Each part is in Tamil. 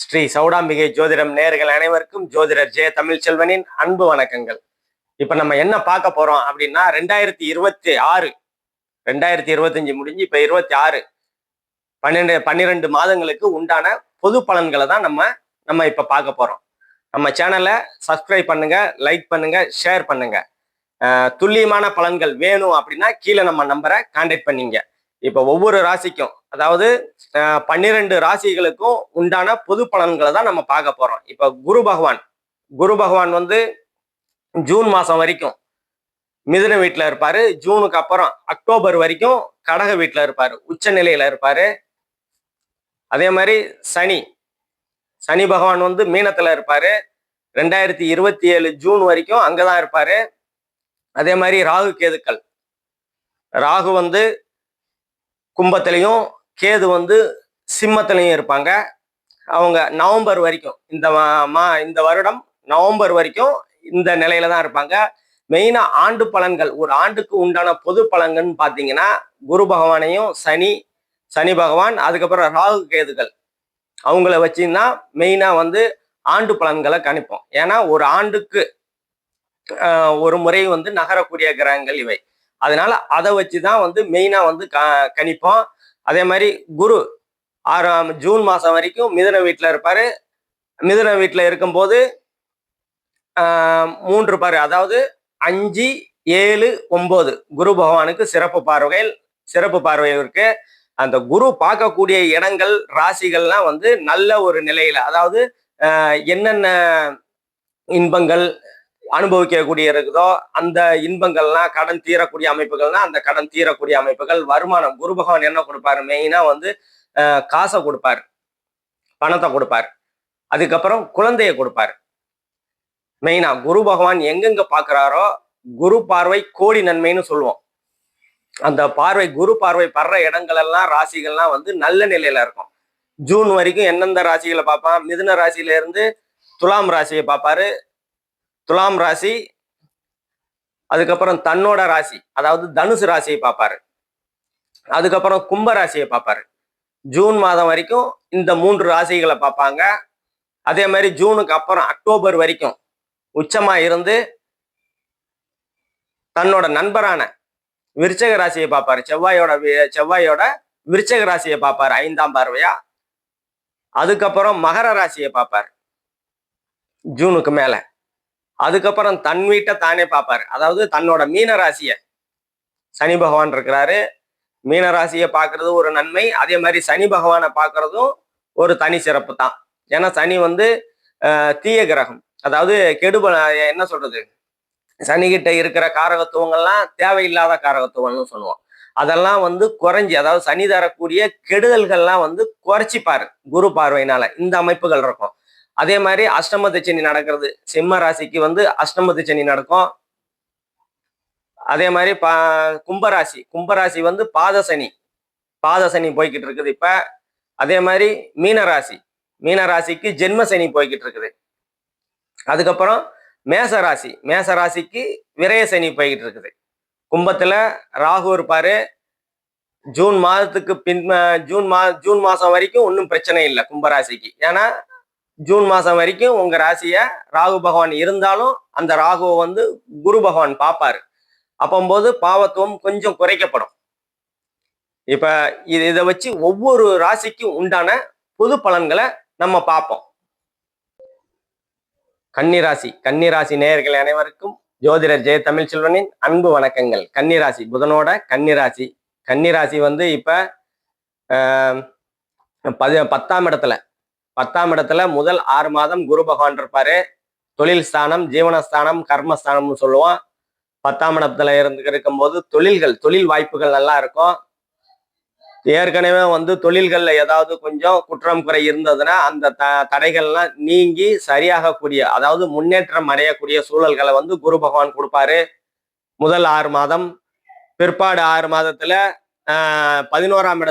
ஸ்ரீ சௌடாம்பிகை ஜோதிடம் நேயர்கள் அனைவருக்கும் ஜோதிடர் ஜெய தமிழ்ச்செல்வனின் அன்பு வணக்கங்கள். இப்ப நம்ம என்ன பார்க்க போறோம் அப்படின்னா 2025 முடிஞ்சு இப்ப 26 12 மாதங்களுக்கு உண்டான பொது பலன்களை தான் நம்ம இப்ப பார்க்க போறோம். நம்ம சேனலை சப்ஸ்கிரைப் பண்ணுங்க, லைக் பண்ணுங்க, ஷேர் பண்ணுங்க. துல்லியமான பலன்கள் வேணும் அப்படின்னா கீழே நம்ம நம்பரை கான்டாக்ட் பண்ணிங்க. இப்ப ஒவ்வொரு ராசிக்கும், அதாவது 12 ராசிகளுக்கும் உண்டான பொது பலன்களை தான் நம்ம பார்க்க போறோம். இப்ப குரு பகவான் வந்து ஜூன் மாசம் வரைக்கும் மிதுன வீட்டுல இருப்பாரு. ஜூனுக்கு அப்புறம் அக்டோபர் வரைக்கும் கடக வீட்டுல இருப்பாரு, உச்ச நிலையில இருப்பாரு. அதே மாதிரி சனி பகவான் வந்து மீனத்துல இருப்பாரு. 2027 ஜூன் வரைக்கும் அங்கதான் இருப்பாரு. அதே மாதிரி ராகு வந்து கும்பத்திலையும், கேது வந்து சிம்மத்திலையும் இருப்பாங்க. அவங்க நவம்பர் வரைக்கும், இந்த வருடம் நவம்பர் வரைக்கும் இந்த நிலையில தான் இருப்பாங்க. மெயினா ஆண்டு பலன்கள், ஒரு ஆண்டுக்கு உண்டான பொது பலன்கள்னு பாத்தீங்கன்னா குரு பகவானையும் சனி பகவான், அதுக்கப்புறம் ராகு கேதுகள் அவங்கள வச்சுன்னா மெயினா வந்து ஆண்டு பலன்களை கணிப்போம். ஏன்னா ஒரு ஆண்டுக்கு ஒரு முறை வந்து நகரக்கூடிய கிரகங்கள் இவை. அதனால அதை வச்சுதான் வந்து மெயினா வந்து கணிப்போம். அதே மாதிரி குரு ஜூன் மாசம் வரைக்கும் மிதுன வீட்டுல இருப்பாரு. மிதுன வீட்டுல இருக்கும்போது 3 பாரு, அதாவது 5, 7, 9 குரு பகவானுக்கு சிறப்பு பார்வை இருக்கு. அந்த குரு பார்க்கக்கூடிய இடங்கள், ராசிகள்லாம் வந்து நல்ல ஒரு நிலையில, அதாவது என்னென்ன இன்பங்கள் அனுபவிக்கக்கூடிய இருக்குதோ அந்த இன்பங்கள்லாம், கடன் தீரக்கூடிய அமைப்புகள்னா அந்த கடன் தீரக்கூடிய அமைப்புகள், வருமானம், குரு பகவான் என்ன கொடுப்பாரு, மெயினா வந்து காசை கொடுப்பாரு, பணத்தை கொடுப்பாரு. அதுக்கப்புறம் குழந்தைய கொடுப்பாரு. மெயினா குரு பகவான் எங்கெங்க பாக்குறாரோ குரு பார்வை கோடி நன்மைன்னு சொல்லுவோம். அந்த குரு பார்வை படுற இடங்கள் எல்லாம், ராசிகள்லாம் வந்து நல்ல நிலையில இருக்கும். ஜூன் வரைக்கும் எந்தெந்த ராசிகளை பார்ப்பான், மிதுன ராசியில இருந்து துலாம் ராசியை பார்ப்பாரு. துலாம் ராசி, அதுக்கப்புறம் தன்னோட ராசி, அதாவது தனுசு ராசியை பார்ப்பாரு. அதுக்கப்புறம் கும்ப ராசியை பார்ப்பாரு. ஜூன் மாதம் வரைக்கும் இந்த 3 ராசிகளை பார்ப்பாங்க. அதே மாதிரி ஜூனுக்கு அப்புறம் அக்டோபர் வரைக்கும் உச்சமா இருந்து தன்னோட நண்பரான விருச்சக ராசியை பார்ப்பாரு. செவ்வாயோட விருச்சக ராசியை பார்ப்பாரு 5ஆம் பார்வையா. அதுக்கப்புறம் மகர ராசியை பார்ப்பாரு ஜூனுக்கு மேல. அதுக்கப்புறம் தன் வீட்டை தானே பார்ப்பாரு, அதாவது தன்னோட மீன ராசிய. சனி பகவான் இருக்கிறாரு, மீன ராசியை பார்க்கறது ஒரு நன்மை. அதே மாதிரி சனி பகவானை பார்க்கறதும் ஒரு தனி சிறப்பு தான். ஏன்னா சனி வந்து தீய கிரகம், அதாவது என்ன சொல்றது, சனிகிட்ட இருக்கிற காரகத்துவங்கள்லாம் தேவையில்லாத காரகத்துவம்னு சொல்லுவோம். அதெல்லாம் வந்து குறைஞ்சி, அதாவது சனி தரக்கூடிய கெடுதல்கள்லாம் வந்து குறைச்சிப்பாரு குரு பார்வையினால. இந்த அமைப்புகள் இருக்கும். அதே மாதிரி அஷ்டமத்து சனி நடக்கிறது, சிம்ம ராசிக்கு வந்து அஷ்டமத்து சனி நடக்கும். அதே மாதிரி கும்பராசி வந்து பாத சனி போய்கிட்டு இருக்குது இப்ப. அதே மாதிரி மீன ராசிக்கு ஜென்ம சனி போய்கிட்டு இருக்குது. அதுக்கப்புறம் மேச ராசிக்கு விரய சனி போய்கிட்டு இருக்குது. கும்பத்துல ராகு இருப்பாரு. ஜூன் மாசம் வரைக்கும் ஒன்றும் பிரச்சனை இல்லை கும்பராசிக்கு. ஏன்னா ஜூன் மாசம் வரைக்கும் உங்க ராசிய ராகு பகவான் இருந்தாலும் அந்த ராகுவை வந்து குரு பகவான் பார்ப்பாரு. அப்போது பாவத்துவம் கொஞ்சம் குறைக்கப்படும். இப்ப இதை வச்சு ஒவ்வொரு ராசிக்கும் உண்டான பொது பலன்களை நம்ம பார்ப்போம். கன்னிராசி நேயர்கள் அனைவருக்கும் ஜோதிடர் ஜெய தமிழ்ச்செல்வனின் அன்பு வணக்கங்கள். கன்னிராசி, புதனோட கன்னிராசி வந்து இப்ப 10ஆம் இடத்துல முதல் 6 மாதம் குரு பகவான் இருப்பாரு. தொழில் ஸ்தானம், ஜீவனஸ்தானம், கர்மஸ்தானம்னு சொல்லுவோம். 10ஆம் இடத்துல இருக்கும்போது தொழில் வாய்ப்புகள் நல்லா இருக்கும். ஏற்கனவே வந்து தொழில்கள்ல ஏதாவது கொஞ்சம் குற்றம் குறை இருந்ததுன்னா அந்த தடைகள்லாம் நீங்கி சரியாகக்கூடிய, அதாவது முன்னேற்றம் அடையக்கூடிய சூழல்களை வந்து குரு பகவான் கொடுப்பாரு முதல் 6 மாதம். பிற்பாடு 6 மாதத்துல 11ஆம்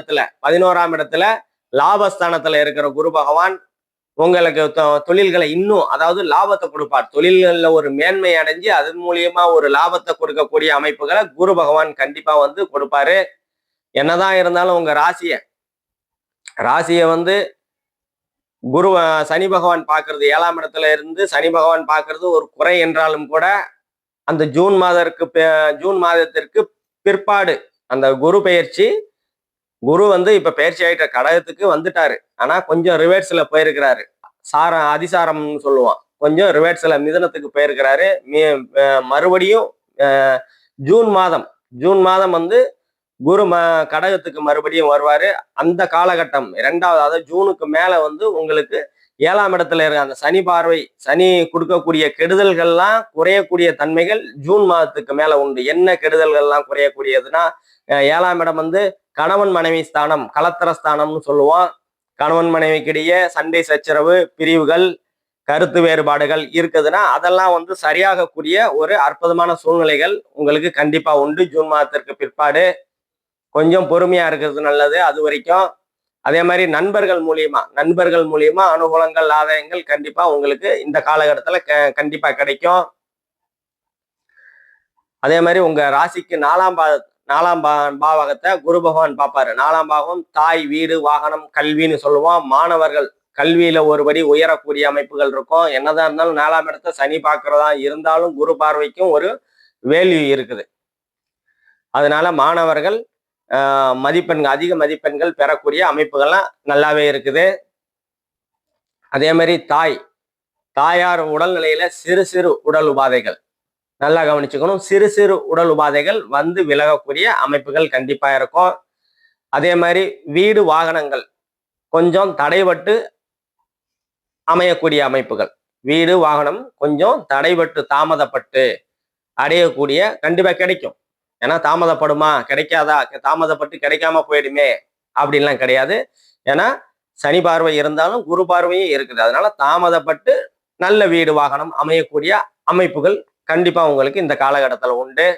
இடத்துல லாபஸ்தானத்துல இருக்கிற குரு பகவான் உங்களுக்கு தொழில்களை இன்னும், அதாவது லாபத்தை கொடுப்பார். தொழில்கள்ல ஒரு மேன்மை அடைஞ்சு அதன் மூலியமா ஒரு லாபத்தை கொடுக்கக்கூடிய அமைப்புகளை குரு பகவான் கண்டிப்பா வந்து கொடுப்பாரு. என்னதான் இருந்தாலும் உங்க ராசிய வந்து சனி பகவான் பார்க்கறது 7ஆம் இடத்துல இருந்து சனி பகவான் பார்க்கறது ஒரு குறை என்றாலும் கூட அந்த ஜூன் மாதத்திற்கு பிற்பாடு அந்த குரு பெயர்ச்சி குரு இப்ப பயிற்சி ஆயிட்ட கடகத்துக்கு வந்துட்டாரு. ஆனா கொஞ்சம் ரிவர்ஸ்ல போயிருக்கிறாரு. அதிசாரம்னு சொல்லுவான். கொஞ்சம் ரிவர்ஸ்ல மிதனத்துக்கு போயிருக்கிறாரு. மறுபடியும் ஜூன் மாதம் குரு கடகத்துக்கு மறுபடியும் வருவாரு. அந்த காலகட்டம் 2வது, அதாவது ஜூனுக்கு மேல உங்களுக்கு 7ஆம் இடத்துல இருக்க அந்த சனி பார்வை, சனி கொடுக்கக்கூடிய கெடுதல்கள்லாம் குறையக்கூடிய தன்மைகள் ஜூன் மாதத்துக்கு மேல உண்டு. என்ன கெடுதல்கள்லாம் குறையக்கூடியதுன்னா, 7ஆம் இடம் கணவன் மனைவி ஸ்தானம், கலத்திர ஸ்தானம்னு சொல்லுவோம். கணவன் மனைவிக்கிடையே சண்டை சச்சரவு, பிரிவுகள், கருத்து வேறுபாடுகள் இருக்குதுன்னா அதெல்லாம் சரியாகக்கூடிய ஒரு அற்புதமான சூழ்நிலைகள் உங்களுக்கு கண்டிப்பா உண்டு ஜூன் மாதத்திற்கு பிற்பாடு. கொஞ்சம் பொறுமையா இருக்கிறது நல்லது அது வரைக்கும். அதே மாதிரி நண்பர்கள் மூலியமா அனுகூலங்கள், ஆதாயங்கள் கண்டிப்பா உங்களுக்கு இந்த காலகட்டத்துல கண்டிப்பா கிடைக்கும். அதே மாதிரி உங்க ராசிக்கு 4ஆம் பாவகத்தை குரு பகவான் பார்ப்பாரு. 4ஆம் பாவம் தாய், வீடு, வாகனம், கல்வின்னு சொல்லுவோம். மாணவர்கள் கல்வியில ஒருபடி உயரக்கூடிய அமைப்புகள் இருக்கும். என்னதான் இருந்தாலும் 4ஆம் இடத்தை சனி பார்க்கறதா இருந்தாலும் குரு பார்வைக்கும் ஒரு வேல்யூ இருக்குது. அதனால மாணவர்கள் அதிக மதிப்பெண்கள் பெறக்கூடிய அமைப்புகள்லாம் நல்லாவே இருக்குது. அதே மாதிரி தாயார் உடல்நிலையில சிறு உடல் உபாதைகள் நல்லா கவனிச்சுக்கணும். சிறு உடல் உபாதைகள் விலகக்கூடிய அமைப்புகள் கண்டிப்பா இருக்கும். அதே மாதிரி வீடு, வாகனங்கள் கொஞ்சம் தடைபட்டு அமையக்கூடிய அமைப்புகள். வீடு, வாகனம் கொஞ்சம் தடைபட்டு தாமதப்பட்டு அடையக்கூடிய கண்டிப்பா கிடைக்கும். ஏன்னா தாமதப்படுமா, கிடைக்காதா, தாமதப்பட்டு கிடைக்காம போயிடுமே அப்படின்லாம் கிடையாது. ஏன்னா சனி பார்வை இருந்தாலும் குரு பார்வையும் இருக்குது. அதனால தாமதப்பட்டு நல்ல வீடு, வாகனம் அமையக்கூடிய அமைப்புகள் கண்டிப்பா உங்களுக்கு இந்த காலகட்டத்துல உண்டு.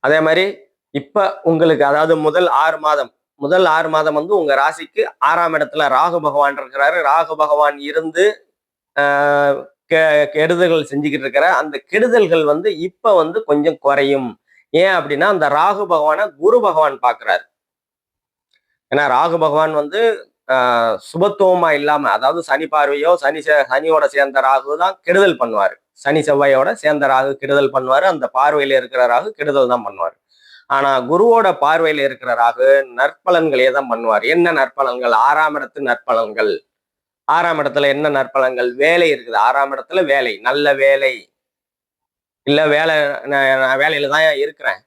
அதே மாதிரி இப்ப உங்களுக்கு, அதாவது முதல் 6 மாதம் உங்க ராசிக்கு 6ஆம் இடத்துல ராகு பகவான் இருக்கிறாரு. ராகு பகவான் இருந்து கெடுதல்கள் செஞ்சுக்கிட்டு இருக்கிற அந்த கெடுதல்கள் இப்ப கொஞ்சம் குறையும். ஏன் அப்படின்னா அந்த ராகு பகவானை குரு பகவான் பார்க்கிறாரு. ஏன்னா ராகு பகவான் சுபத்துவமா இல்லாம, அதாவது சனி பார்வையோ சனியோட சேர்ந்த ராகு தான் கெடுதல் பண்ணுவாரு. சனி செவ்வாயோட சேர்ந்த ராகு கெடுதல் பண்ணுவாரு. அந்த பார்வையில இருக்கிற ராகு கெடுதல் தான் பண்ணுவாரு. ஆனா குருவோட பார்வையில இருக்கிற ராகு நற்பலன்களே தான் பண்ணுவார். என்ன நற்பலன்கள்? 6ஆம் இடத்து நற்பலன்கள். 6ஆம் இடத்துல என்ன நற்பலன்கள்? வேலை இருக்குது. 6ஆம் இடத்துல வேலை, நல்ல வேலை. இல்ல நான் வேலையில தான் இருக்கிறேன்,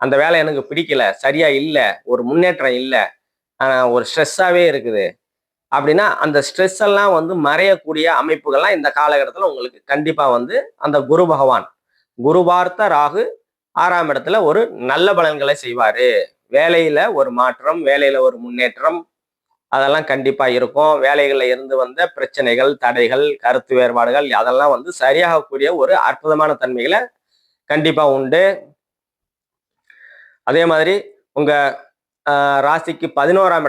அந்த வேலை எனக்கு பிடிக்கல, சரியா இல்லை, ஒரு முன்னேற்றம் இல்லை, ஒரு ஸ்ட்ரெஸ்ஸாவே இருக்குது அப்படின்னா அந்த ஸ்ட்ரெஸ் எல்லாம் மறையக்கூடிய அமைப்புகள்லாம் இந்த காலகட்டத்தில் உங்களுக்கு கண்டிப்பா அந்த குரு பகவான், குரு பார்த்த ராகு 6ஆம் இடத்துல ஒரு நல்ல பலன்களை செய்வாரு. வேலையில ஒரு மாற்றம், வேலையில ஒரு முன்னேற்றம் அதெல்லாம் கண்டிப்பா இருக்கும். வேலைகள்ல இருந்து வந்த பிரச்சனைகள், தடைகள், கருத்து வேறுபாடுகள் அதெல்லாம் சரியாகக்கூடிய ஒரு அற்புதமான தன்மைகளை கண்டிப்பா உண்டு. அதே மாதிரி உங்க ராசிக்கு 11ஆம்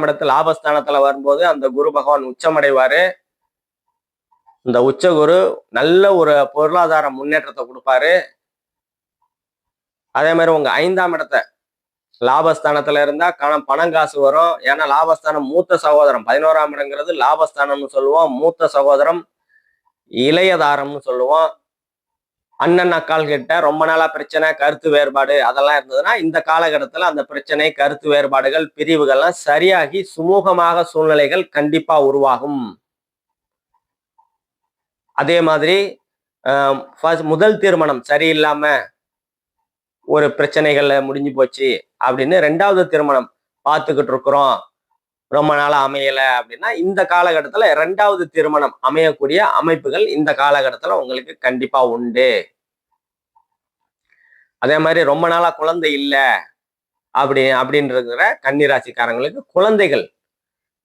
இடத்துல லாபஸ்தானத்துல வரும்போது அந்த குரு பகவான் உச்சமடைவாரு. இந்த உச்ச குரு நல்ல ஒரு பொருளாதார முன்னேற்றத்தை கொடுப்பாரு. அதே மாதிரி உங்க 5ஆம் இடத்தை லாபஸ்தானத்துல இருந்தா பணம் காசு வரும். ஏன்னா லாபஸ்தானம் மூத்த சகோதரம். 11ஆம் இடங்கிறது லாபஸ்தானம்னு சொல்லுவோம். மூத்த சகோதரம், இளையதாரம்னு சொல்லுவோம். அண்ணன் அக்கால் கிட்ட ரொம்ப நாளா பிரச்சனை, கருத்து வேறுபாடு அதெல்லாம் இருந்ததுன்னா இந்த காலகட்டத்துல அந்த பிரச்சனை, கருத்து வேறுபாடுகள், பிரிவுகள்லாம் சரியாகி சுமூகமாக சூழ்நிலைகள் கண்டிப்பா உருவாகும். அதே மாதிரி முதல் திருமணம் சரியில்லாம ஒரு பிரச்சனைகள்ல முடிஞ்சு போச்சு அப்படின்னு 2வது திருமணம் பார்த்துக்கிட்டு இருக்கிறோம், ரொம்ப நாளா அமையல அப்படின்னா இந்த காலகட்டத்துல 2வது திருமணம் அமையக்கூடிய அமைப்புகள் இந்த காலகட்டத்துல உங்களுக்கு கண்டிப்பா உண்டு. அதே மாதிரி ரொம்ப நாளா குழந்தை இல்லை அப்படின்ற கன்னிராசிக்காரங்களுக்கு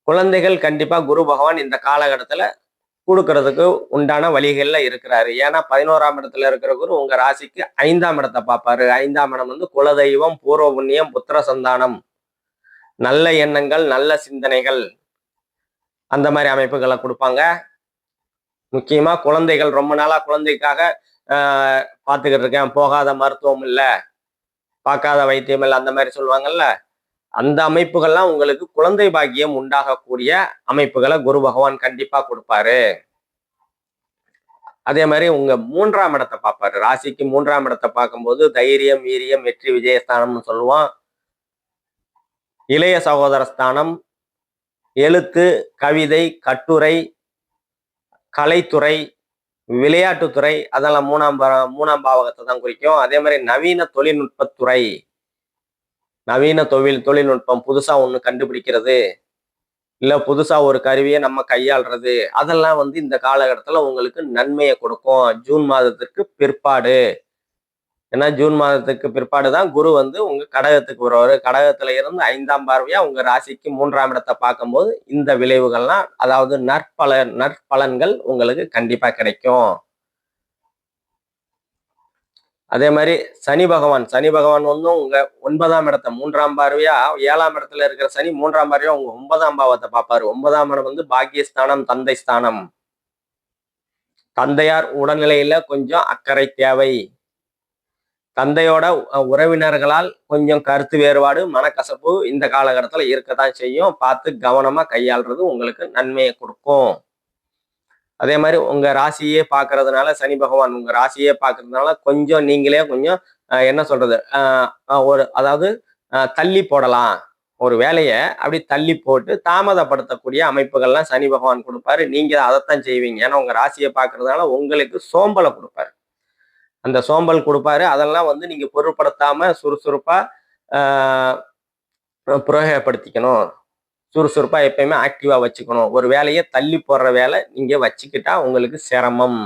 குழந்தைகள் கண்டிப்பா குரு பகவான் இந்த காலகட்டத்துல கொடுக்கறதுக்கு உண்டான வழிகள்ல இருக்கிறாரு. ஏன்னா 11ஆம் இடத்துல இருக்கிற குரு உங்க ராசிக்கு 5ஆம் இடத்தை பார்ப்பாரு. 5ஆம் இடம் குலதெய்வம், பூர்வ புண்ணியம், புத்திர சந்தானம், நல்ல எண்ணங்கள், நல்ல சிந்தனைகள் அந்த மாதிரி அமைப்புகளை கொடுப்பாங்க. முக்கியமா குழந்தைகள், ரொம்ப நாளா குழந்தைக்காக பார்த்துக்கிட்டு இருக்கேன், போகாத மருத்துவம் இல்லை, பார்க்காத வைத்தியம் இல்லை, அந்த மாதிரி சொல்லுவாங்கல்ல, அந்த அமைப்புகள்லாம் உங்களுக்கு குழந்தை பாக்கியம் உண்டாகக்கூடிய அமைப்புகளை குரு பகவான் கண்டிப்பா கொடுப்பாரு. அதே மாதிரி உங்க 3ஆம் இடத்தை பார்ப்பாரு. ராசிக்கு 3ஆம் இடத்தை பார்க்கும்போது தைரியம், வீரியம், வெற்றி, விஜயஸ்தானம்னு சொல்லுவோம். இளைய சகோதர ஸ்தானம், எழுத்து, கவிதை, கட்டுரை, கலைத்துறை, விளையாட்டுத்துறை அதெல்லாம் மூணாம் பாவகத்தை தான் குறிக்கும். அதே மாதிரி நவீன தொழில்நுட்பத்துறை, நவீன தொழில்நுட்பம் புதுசா ஒண்ணு கண்டுபிடிக்கிறது, இல்ல புதுசா ஒரு கருவியை நம்ம கையாளுறது, அதெல்லாம் இந்த காலகட்டத்துல உங்களுக்கு நன்மையை கொடுக்கும். ஜூன் மாதத்திற்கு பிற்பாடு. ஏன்னா ஜூன் மாதத்துக்கு பிற்பாடு தான் குரு உங்க கடகத்துக்கு வருவாரு. கடகத்துல இருந்து 5ஆம் பார்வையா உங்க ராசிக்கு 3ஆம் இடத்தை பார்க்கும்போது இந்த விளைவுகள்லாம், அதாவது நற்பலன்கள் உங்களுக்கு கண்டிப்பா கிடைக்கும். அதே மாதிரி சனி பகவான் உங்க 9ஆம் இடத்தை 3ஆம் பார்வையா, 7ஆம் இடத்துல இருக்கிற சனி 3ஆம் பார்வையா உங்க 9ஆம் பாவத்தை பார்ப்பாரு. 9ஆம் இடம் பாக்கியஸ்தானம், தந்தை ஸ்தானம். தந்தையார் உடல்நிலையில கொஞ்சம் அக்கறை தேவை. தந்தையோட உறவினர்களால் கொஞ்சம் கருத்து வேறுபாடு, மனக்கசப்பு இந்த காலகட்டத்துல இருக்கத்தான் செய்யும். பார்த்து கவனமா கையாளுறது உங்களுக்கு நன்மையை கொடுக்கும். அதே மாதிரி உங்க ராசியே பார்க்கறதுனால, சனி பகவான் உங்க ராசியே பார்க்கறதுனால கொஞ்சம் நீங்களே கொஞ்சம் என்ன சொல்றது, அதாவது தள்ளி போடலாம். ஒரு வேலையை அப்படி தள்ளி போட்டு தாமதப்படுத்தக்கூடிய அமைப்புகள்லாம் சனி பகவான் கொடுப்பாரு. நீங்க அதைத்தான் செய்வீங்க. ஏன்னா உங்க ராசியை பார்க்கறதுனால உங்களுக்கு சோம்பலை கொடுப்பாரு. அந்த சோம்பல் கொடுப்பாரு. அதெல்லாம் நீங்க பொருட்படுத்தாம சுறுசுறுப்பா பிரயோகப்படுத்திக்கணும். சுறுசுறுப்பா எப்பயுமே ஆக்டிவா வச்சுக்கணும். ஒரு வேலையை தள்ளி போடுற வேலை நீங்க வச்சுக்கிட்டா உங்களுக்கு சிரமம்.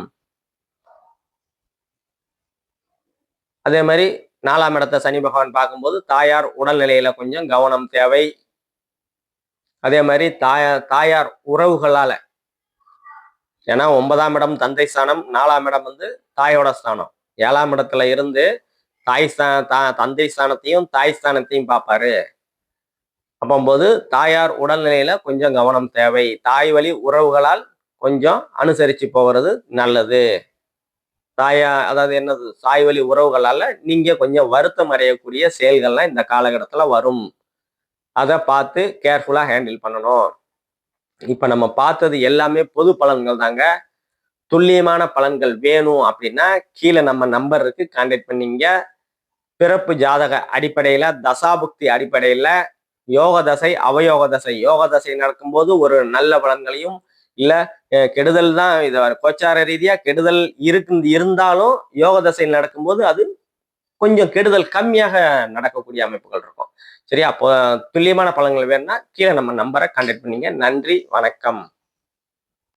அதே மாதிரி 4ஆம் இடத்தை சனி பகவான் பார்க்கும்போது தாயார் உடல்நிலையில கொஞ்சம் கவனம் தேவை. அதே மாதிரி தாயார் உறவுகளால, ஏன்னா 9ஆம் இடம் தந்தை ஸ்தானம், 4ஆம் இடம் தாயோட ஸ்தானம். 7ஆம் இடத்துல இருந்து தந்தை ஸ்தானத்தையும் தாய் ஸ்தானத்தையும் பார்ப்பாரு. அப்போது தாயார் உடல்நிலையில கொஞ்சம் கவனம் தேவை. தாய் வழி உறவுகளால் கொஞ்சம் அனுசரிச்சு போகிறது நல்லது. அதாவது என்னது, தாய் வழி உறவுகளால நீங்க கொஞ்சம் வருத்தம் அடையக்கூடிய செயல்கள்லாம் இந்த காலகட்டத்துல வரும். அதை பார்த்து கேர்ஃபுல்லா ஹேண்டில் பண்ணணும். இப்ப நம்ம பார்த்தது எல்லாமே பொது பலன்கள் தாங்க. துல்லியமான பலன்கள் வேணும் அப்படின்னா கீழே நம்ம நம்பர் இருக்கு, கான்டாக்ட் பண்ணீங்க. பிறப்பு ஜாதக அடிப்படையில, தசாபுக்தி அடிப்படையில, யோக தசை, அவயோக தசை, யோக தசை நடக்கும்போது ஒரு நல்ல பலன்களையும், இல்ல கெடுதல் தான், இது கோச்சார ரீதியா கெடுதல் இருந்தாலும் யோக தசை நடக்கும்போது அது கொஞ்சம் கெடுதல் கம்மியாக நடக்கக்கூடிய அமைப்புகள் இருக்கும். சரியா? அப்போ துல்லியமான பலன்கள் வேணும்னா கீழே நம்ம நம்பரை கான்டாக்ட் பண்ணீங்க. நன்றி, வணக்கம்.